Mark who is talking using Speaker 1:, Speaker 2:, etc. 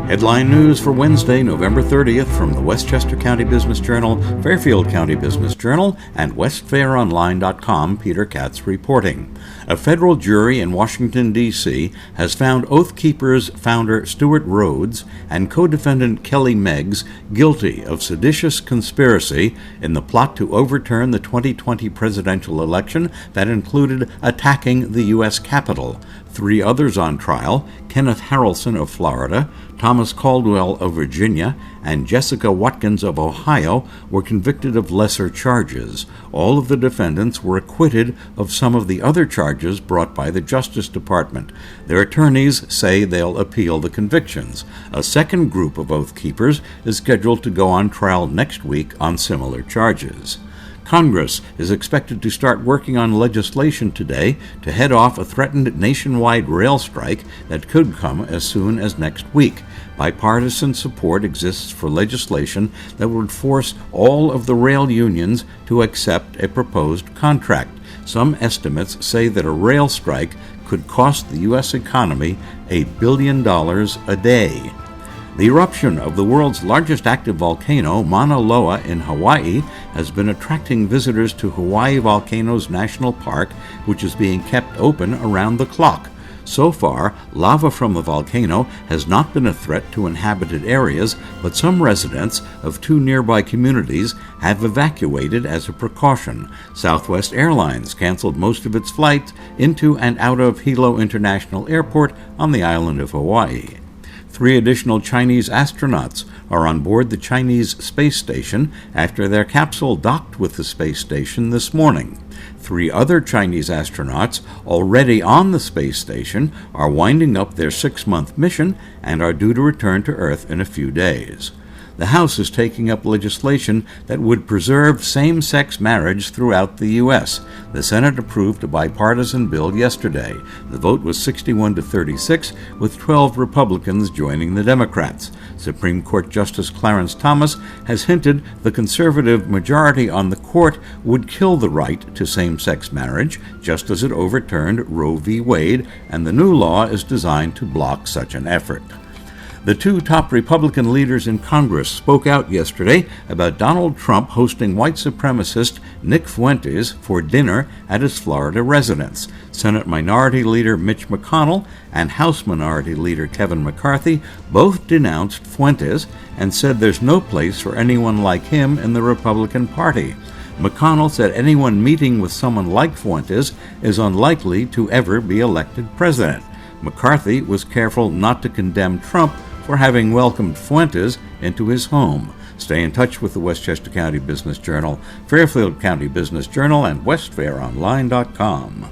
Speaker 1: Headline news for Wednesday, November 30th from the Westchester County Business Journal, Fairfield County Business Journal, and WestFairOnline.com. Peter Katz reporting. A federal jury in Washington, D.C. has found Oath Keepers founder Stewart Rhodes and co-defendant Kelly Meggs guilty of seditious conspiracy in the plot to overturn the 2020 presidential election that included attacking the U.S. Capitol. 3 others on trial, Kenneth Harrelson of Florida, Thomas Caldwell of Virginia, and Jessica Watkins of Ohio, were convicted of lesser charges. All of the defendants were acquitted of some of the other charges brought by the Justice Department. Their attorneys say they'll appeal the convictions. A second group of Oath Keepers is scheduled to go on trial next week on similar charges. Congress is expected to start working on legislation today to head off a threatened nationwide rail strike that could come as soon as next week. Bipartisan support exists for legislation that would force all of the rail unions to accept a proposed contract. Some estimates say that a rail strike could cost the U.S. economy $1 billion a day. The eruption of the world's largest active volcano, Mauna Loa in Hawaii, has been attracting visitors to Hawaii Volcanoes National Park, which is being kept open around the clock. So far, lava from the volcano has not been a threat to inhabited areas, but some residents of 2 nearby communities have evacuated as a precaution. Southwest Airlines canceled most of its flights into and out of Hilo International Airport on the island of Hawaii. 3 additional Chinese astronauts are on board the Chinese space station after their capsule docked with the space station this morning. 3 other Chinese astronauts already on the space station are winding up their 6-month mission and are due to return to Earth in a few days. The House is taking up legislation that would preserve same-sex marriage throughout the U.S. The Senate approved a bipartisan bill yesterday. The vote was 61 to 36, with 12 Republicans joining the Democrats. Supreme Court Justice Clarence Thomas has hinted the conservative majority on the court would kill the right to same-sex marriage, just as it overturned Roe v. Wade, and the new law is designed to block such an effort. The 2 top Republican leaders in Congress spoke out yesterday about Donald Trump hosting white supremacist Nick Fuentes for dinner at his Florida residence. Senate Minority Leader Mitch McConnell and House Minority Leader Kevin McCarthy both denounced Fuentes and said there's no place for anyone like him in the Republican Party. McConnell said anyone meeting with someone like Fuentes is unlikely to ever be elected president. McCarthy was careful not to condemn Trump for having welcomed Fuentes into his home. Stay in touch with the Westchester County Business Journal, Fairfield County Business Journal, and WestFairOnline.com.